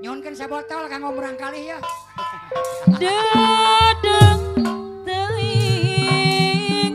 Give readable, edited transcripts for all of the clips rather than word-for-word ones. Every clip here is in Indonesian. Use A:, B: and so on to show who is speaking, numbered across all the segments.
A: Nyonkeun sabotol kanggo murang kali ya.
B: Dedeng teuing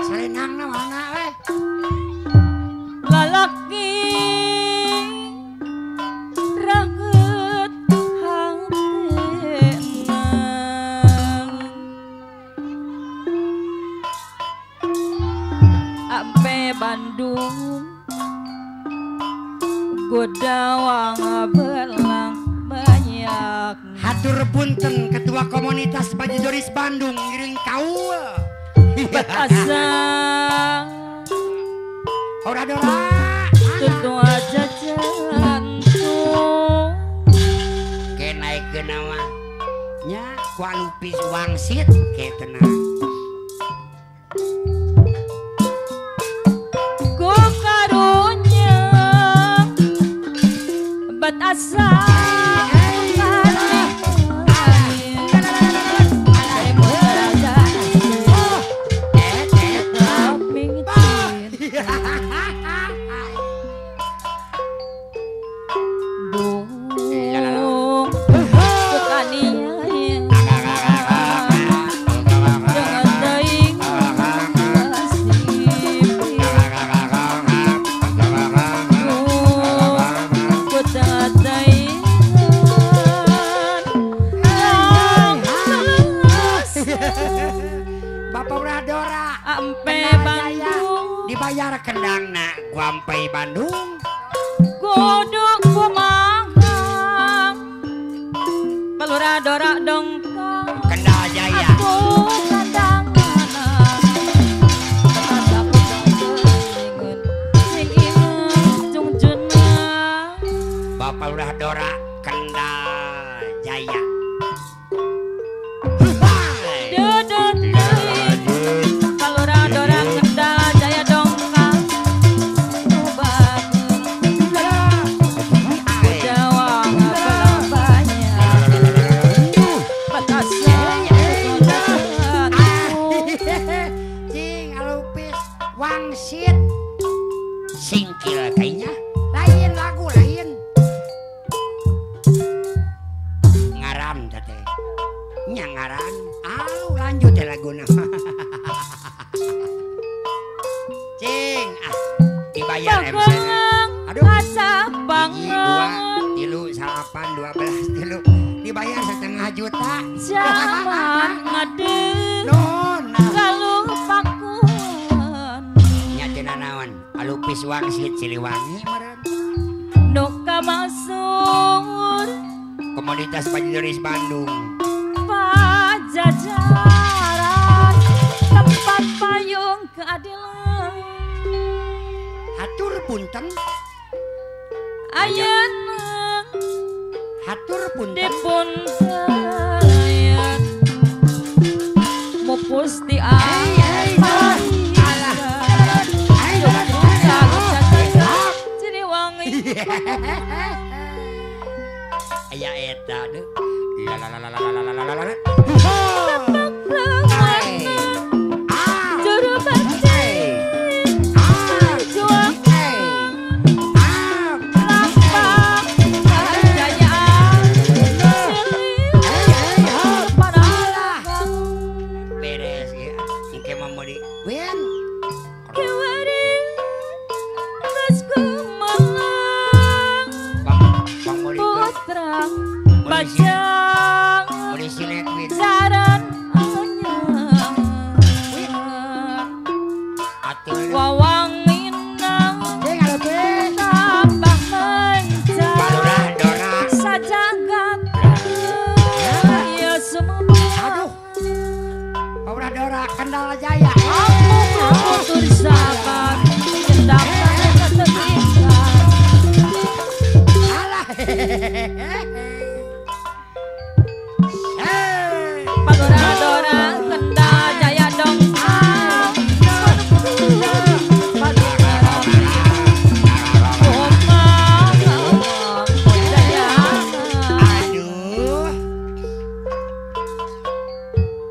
A: Salenangna mana we?
B: lalaki raget hangtena ampe Bandung godawang belang banyak.
A: Hatur punten ketua komunitas Bajidoris Bandung ngiring kaul.
B: Asa
A: Ora-dora
B: tentu aja jantung
A: ke naik ke nawa nya ku anu pis wangsit ke tenang.
B: ku karunya bat asa
A: dibayar kendangna ku ampe Bandung
B: godok kumahang Balura-dora dongkong
A: Kendal Jaya
B: aku kandangana aku dongkong sing inget jungjuna
A: Bapak Lurah Dora Kendal Jaya singkil kayaknya lain lagu lain ngaran teh nya ngaran lanjut ya laguna cing dibayar MC aduh hiji 2 3 8 12 dibayar 1,5 juta
B: zaman ngade kalau pakuan
A: nya cenah naon alupis wangsit Siliwangi meureun
B: nuka masur
A: komunitas Bajidoris Bandung
B: pajajaran tempat payung keadilan
A: hatur punten
B: ayeuna
A: hatur punten
B: dipun dalayan mupus di
A: aya eta deh la
B: juru bacai juang lampang kejayaan silih pada
A: beres ya engke mamodi wen
B: kiwari geus kumalang
A: bang modi
B: putra bajang
A: modi silet wit
B: saran anyang
A: atur
B: wawang minang tambah mencang
A: Balurah Dora
B: sajagat ya semua
A: aduh Balurah Dora Kendal Jaya
B: aku kutur sabar kendapkan ketepikan
A: alah
B: Balura-dora Kendal Jaya dongkang
A: aduh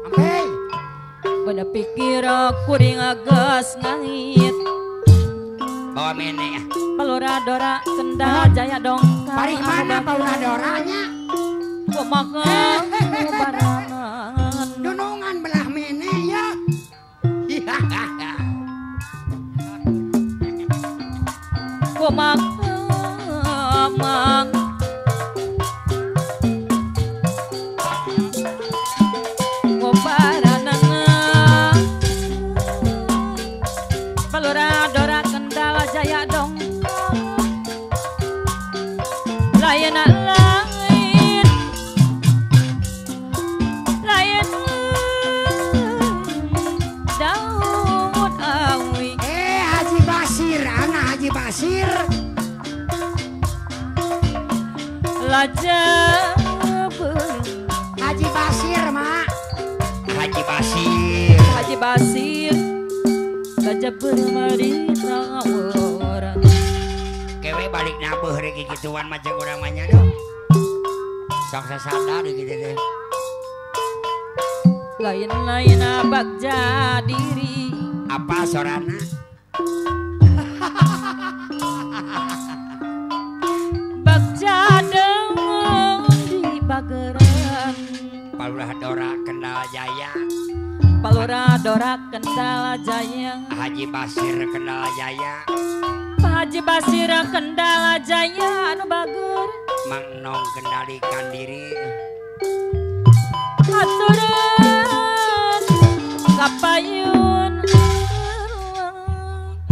A: ampe
B: pada pikiran kuring geus ngangit
A: bawa mene ya
B: Paluradora Kendal Jaya dongkang
A: paling mana Paluradoranya
B: kumaha barangan
A: dunungan belah mene ya
B: kumaha mang barangan Paluradora Kendal Jaya dongkang lain Daud Awi
A: Haji Basir anak Haji Basir
B: Lajabeun
A: Haji Basir mak Haji Basir
B: Lajabeun marita urang
A: kewe balik nabuh rek gituan macam urang mah nya dong sok sasadar gitu teh
B: lain-lain bagja diri
A: apa sorana
B: bagja dengan di bageran
A: Paluradora Kendal Jaya
B: Paluradora Kendal Jaya
A: Haji Basir Kendal Jaya
B: Pak Haji Basir Kendal Jaya anu bager
A: Mang Nong kendalikan diri
B: aturan kapayun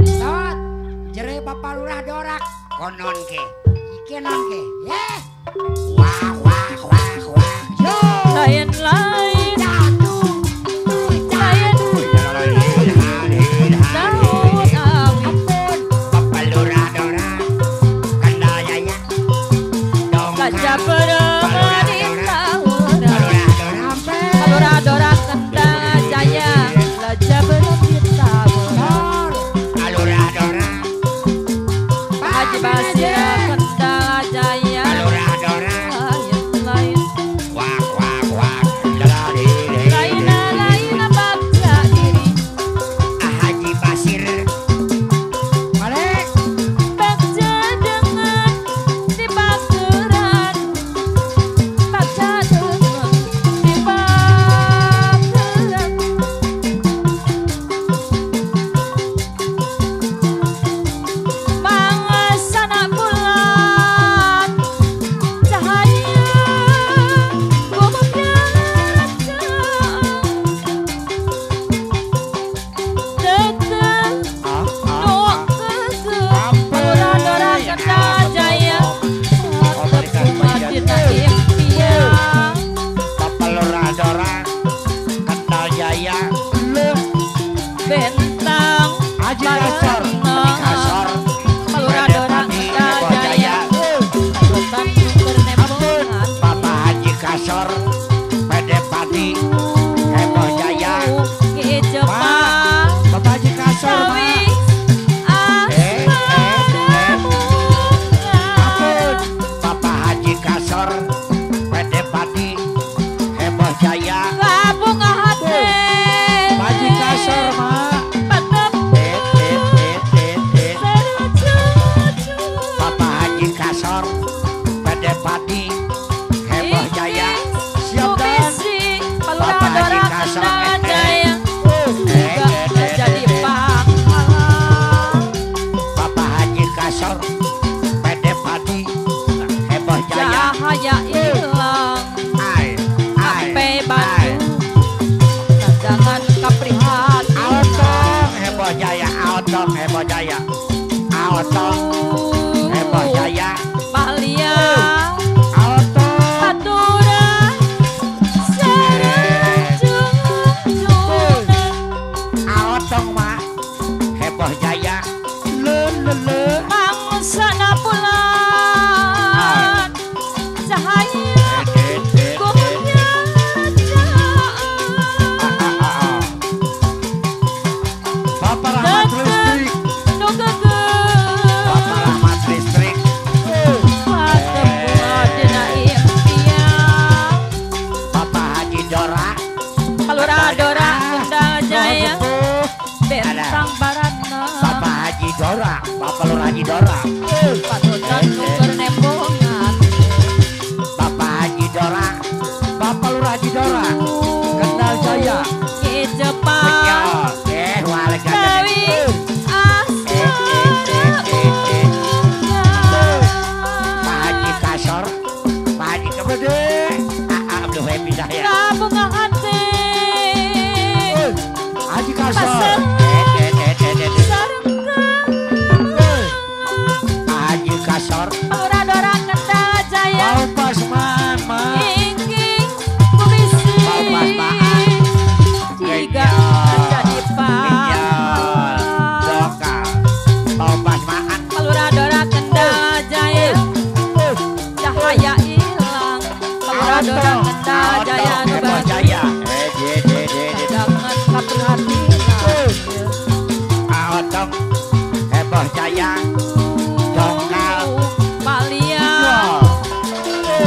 A: Tot jere Bapak Lurah Dorak konon ke iki non ke ye wah wah wah wah yo
B: lain-lain
A: jatuh
B: lain Daud Awi
A: Bapak Lurah Dorak Kendal Jaya
B: Lajabeun marita urang Paluradora Kendal Jaya Lajabeun marita urang
A: Paluradora
B: Pak Haji Basir Kendal Jaya
A: Paluradora
B: lain
A: wah wah wah Kendal diri
B: lain bagja diri
A: Haji Basir balik
B: bagja dengan di bageran bagja dengan di bageran mangasana bulan cahaya gumuknya deket Paluradora Kendal Jaya tepung madina impian
A: Paluradora Kendal Jaya
B: bentang
A: Haji Kasor Kasor
B: Paluradora Kendal Jaya bukan bernembongan
A: Bapak Haji Kasor Pede Pati Heboh Jaya
B: ki Jepang
A: Bapak Haji Kasor
B: sawi
A: Ampun Bapak Haji Kasor Pede Pati Heboh Jaya
B: bunga hati
A: Haji Kasor mak Bapak Haji Kasor Pede Pati Heboh Jaya siap dan Bapak Haji Kasor
B: jadi pangkalan
A: Bapak Haji Kasor Pede Pati Heboh Jaya
B: cahaya hilang
A: ai
B: sampai batu cadangan kaprihatinan
A: Aotong Heboh Jaya Aotong Heboh Jaya Aotong Heboh Jaya
B: Malia
A: Aotong
B: aturan sareng junjunan
A: Aotong mah Heboh Jaya le
B: mangsana bulan cahaya gumuknya
A: Bapak Rahmat Listrik
B: nu geger
A: Bapak Rahmat Bapak Lurah Haji Dorak.
B: Panutan nuker nembongan.
A: Bapak Haji Dorak. Bapak Lurah Haji Dorak. Kendal Jaya.
B: Ki Jepang.
A: Wale
B: Dewi
A: Pak Haji Kasor. Pak Haji Kebede. Abdul Happy Dahya.
B: Kabunga hati.
A: Haji Kasor.
B: Pasar.
A: Haji Kasor.
B: Lurah Dorak Kendal Jaya.
A: Mau pasman, Ma.
B: Ingking kubisi.
A: Mau pasmaan.
B: Jika jadi pak.
A: Dokal. Mau pasmaan.
B: Lurah Dorak Kendal Jaya. Cahaya hilang. Lurah Dorak Kendal Jaya nu bagus.
A: Jaya.
B: Jangan kaperhatian.
A: Aotong. Heboh Jaya. Dokal.
B: Palia.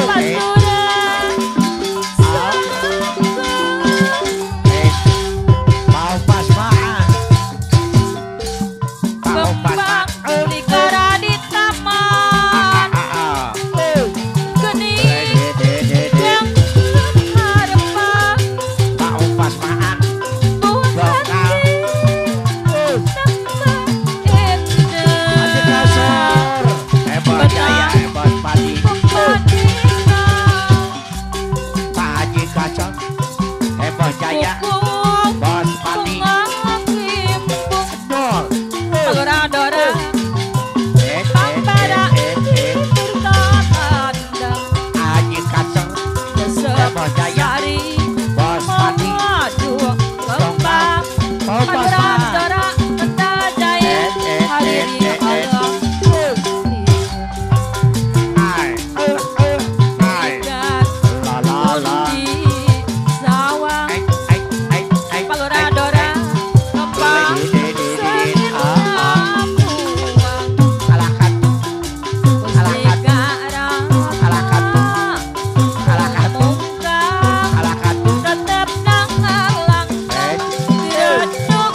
A: Oke. Mau pasmaan. Mau pasmaan.
B: Kembang ligara di taman. Gening yang harapan.
A: Mau pasmaan.
B: Buat
A: Dokal. Haji Kasor. Heboh Jaya. Heboh Padi. Pak Haji Kasor. Heboh Jaya. Bos Padi. Nol.
B: Lurah Dorak
A: Haji Kasor. Heboh Jaya. Bos Padi. Mau pasmaan. Ai. Ai. La la la. Ai. Ai. Ai. Ai.
B: Lurah Dorak kembang
A: Alakat. Alakat.
B: tetep nang halang direduk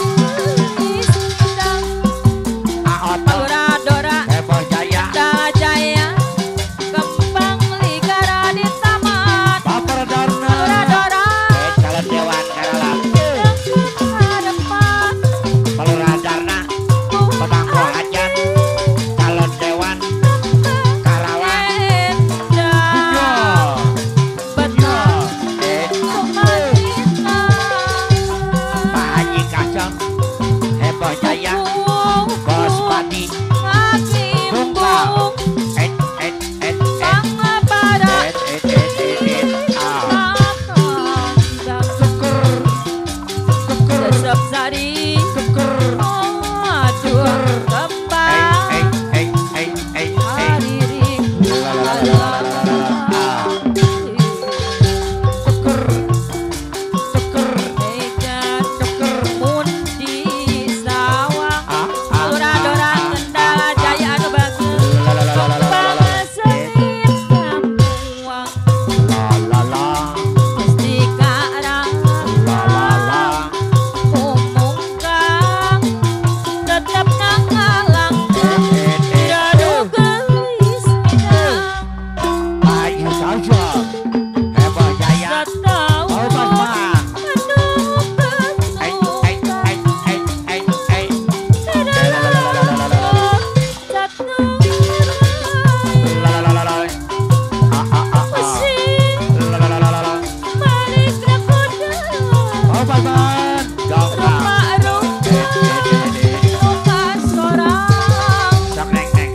B: sedang
A: Aotong.
B: Lurah Dorak
A: Heboh Jaya.
B: Jaya kembang ligara di taman
A: Baper Darna.
B: Lurah Dorak
A: Calon Dewan Karalam.
B: yang harapan
A: Pelurah Darna. Pemangku Hajan. Calon Dewan Karawang.
B: Endah betul
A: Pak Haji Kasong. Heboh Jaya. Bos Padi. Tunggal. Et. Ah.
B: Lurah Dorak Kendal Jaya anu bagus.
A: Heboh Jaya. Mau pasmaan. Mau pasmaan. Dokal. Sok neng neng.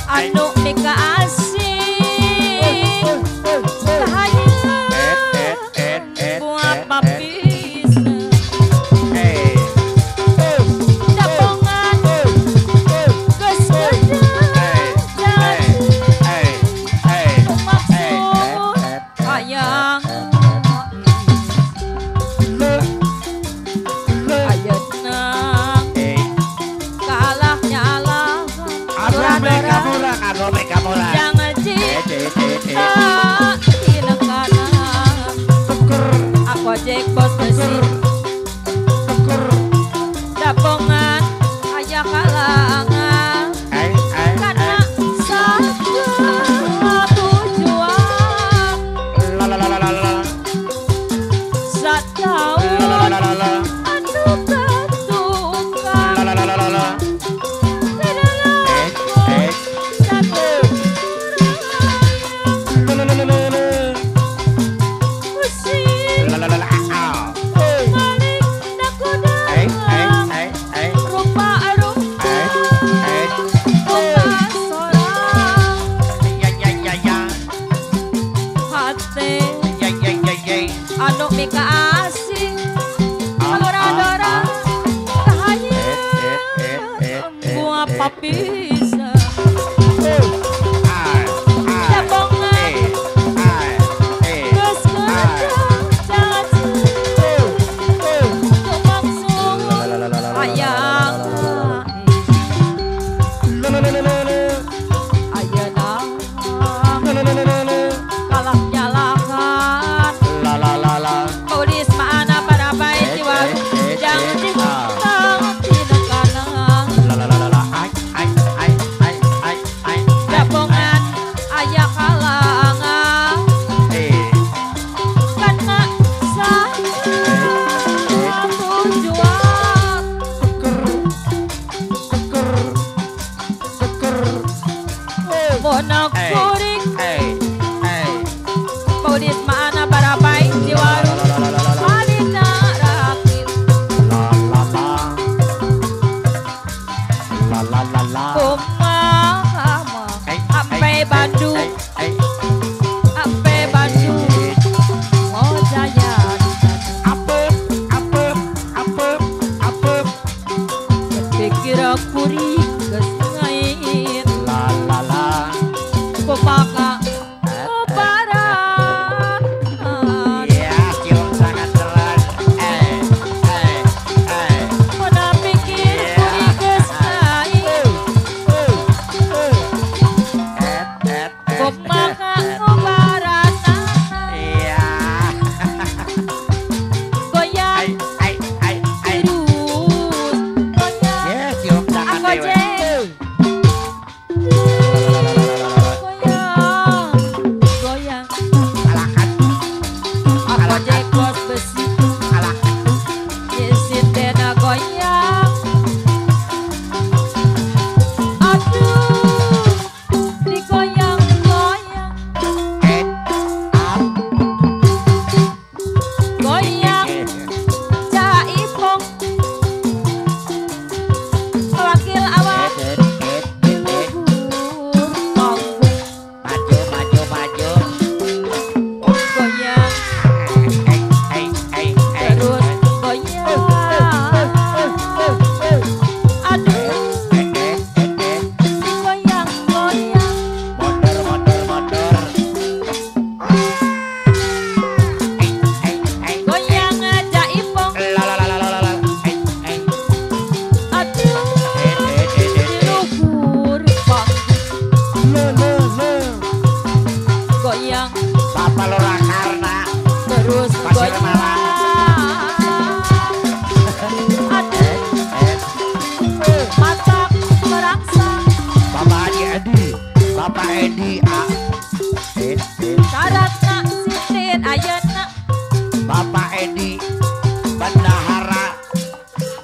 B: Anu mika asih cahaya buat papis dapongan geus gedang maksud hayang ayeuna kalah nyalah Lurah Dorak yang cinta inekana aku ojek bos mesin kasih Dora kahaya gua papisa jabongan geus keudang jangan tumaksud hayang ayeuna kalah nyalakan Paulis maana para baik jiwa jangan ditang tina kanang jabongan aya kalangan karena satu tujuan monak kuring Paulis maana para baik jiwa Alina rakit kumahama ampe Bandung mau jaya pikir kuring geus ngain kupaka kebaran Mona pikir kuring geus ngain kupaka kebaran goyang terus goyang aku jeng goyang aku jekos besi yesin dena goyang aduh digoyang goyang goyang caipong wakil awak luhur panggung goyang terus goyang aduh digoyang goyang goyang caipong aduh luhur panggung goyang terus
A: Pasir
B: goyang aduh matak merangsang
A: Bapak Edi
B: syaratna sitin ayeuna
A: Bapak Edi Bendahara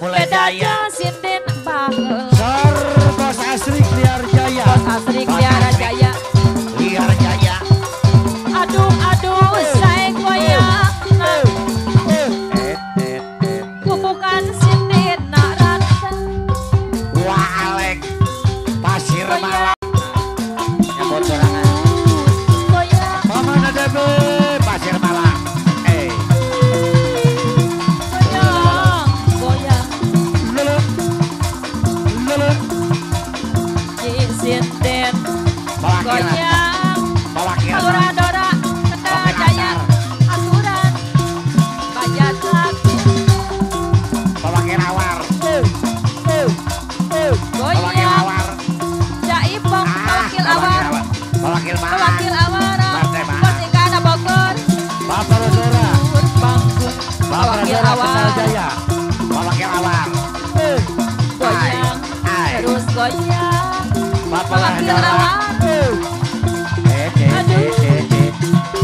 A: Mulai Jaya
B: bedanya sitin baheula
A: Sor Bos Asri Liar Jaya
B: Bos Asri Kiara Jaya
A: Liar Jaya
B: aduh saya goyang kubukan sitin nak rantang
A: Waalek Pasir Malang Nyambut sorangan
B: goyang
A: Paman ada be Pasir Malang
B: goyang sitin goyang Alura Dora Kendal Jaya aturan bajat lagi goyang jaipong wakil awar wakil awara bos ingkana Bogor
A: Bapak Dora
B: luhur panggung wakil awar goyang terus goyang wakil awar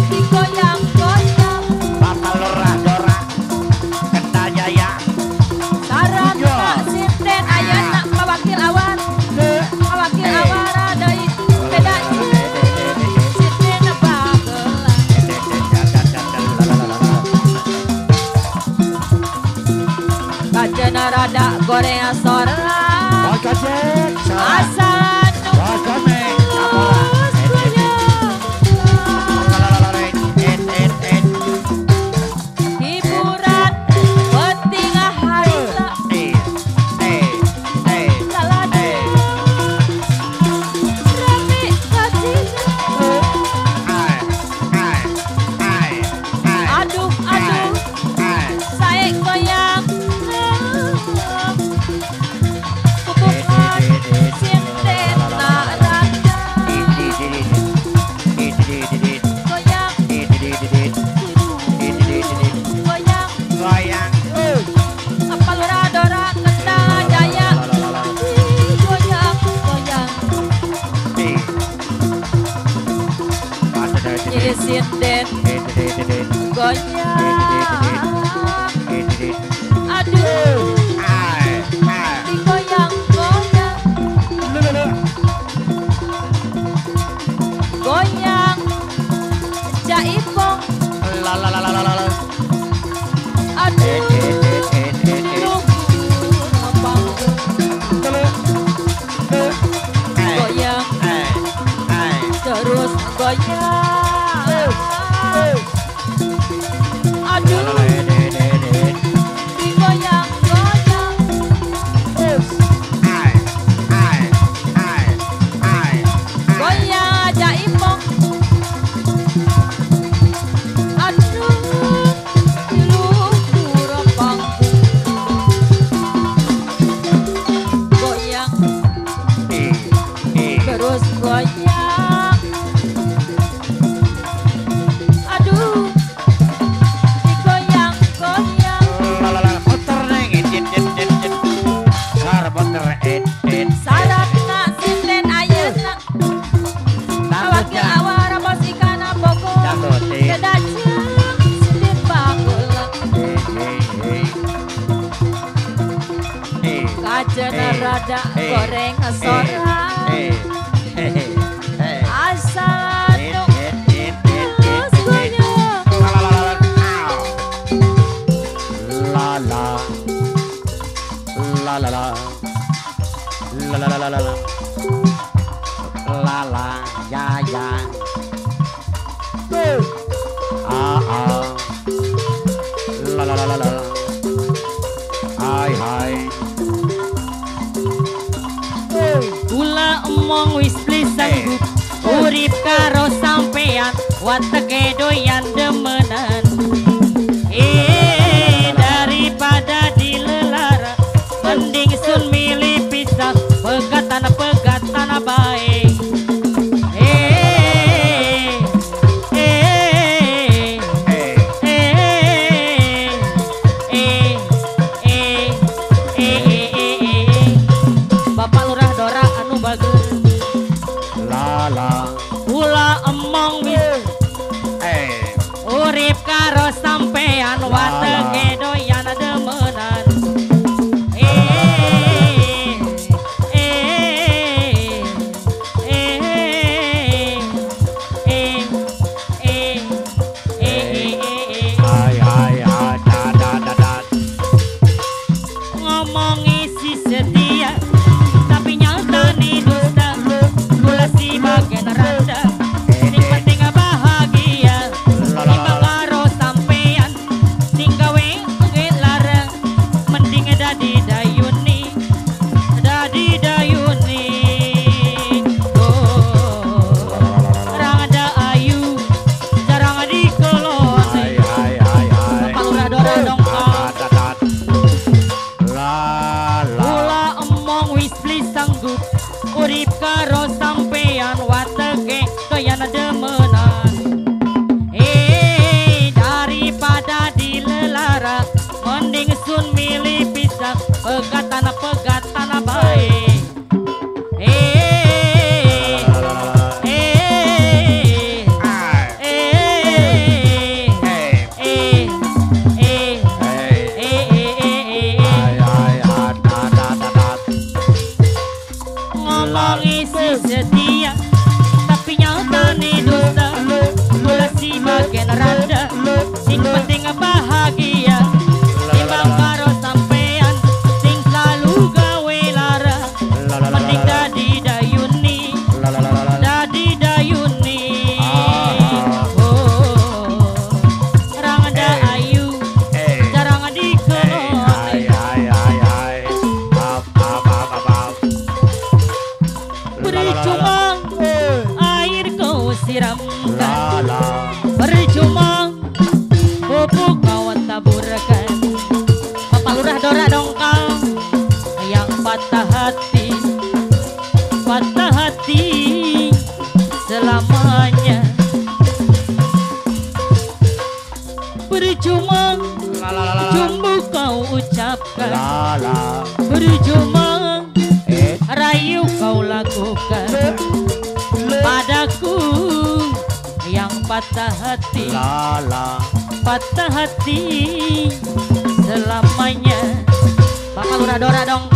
B: digoyang goyang
A: Bapak Lurah Dora Kendal Jaya
B: sarana sinden ayeuna wakil awar deui bedanya sinden bageula kajana rada goreng sorla asa Terus goyang, aduh, digoyang, goyang, goyang aja impong, aduh, diluhur panggung, goyang, terus goyang. Rada goreng sorang asal terus goyang
A: la ya ya la hai hai
B: Kula emong wis beli sanggup urip karo sampean wateke doyan demenan daripada dilelara mending sun milih pisah pegatan baik Bapak Lurah Dora anu bagus
A: lala
B: Kula emong wis urip karo sampean wateke doyan demenan ngomongi si setia tapi nyata nih dusta kula si bagian randa sing penting bahagia timbang karo sampean sing gawe ngelarang mending dadi dayuni orang ada ayu jarang dikeloni Bapak Lurah Dora dong Kula emong wis beli sanggup urip karo sampean wateke doyan demenan daripada dilelara mending sun milih pisah pegatan baik ngomongi si setia tapi nyata nih dusta kula si bagian randa sing penting bahagia timbang karo sampean sing selalu gawe lara mending dadi dayuni orang ada ayu jarang dikeloni percuma air kau siramkan percuma pupuk kau taburkan Bapak Lurah Dora dongkal yang patah hati selamanya percuma cumbu kau ucapkan percuma rayu kau lakukan padaku yang patah hati selamanya Bapak Lurah Dora dong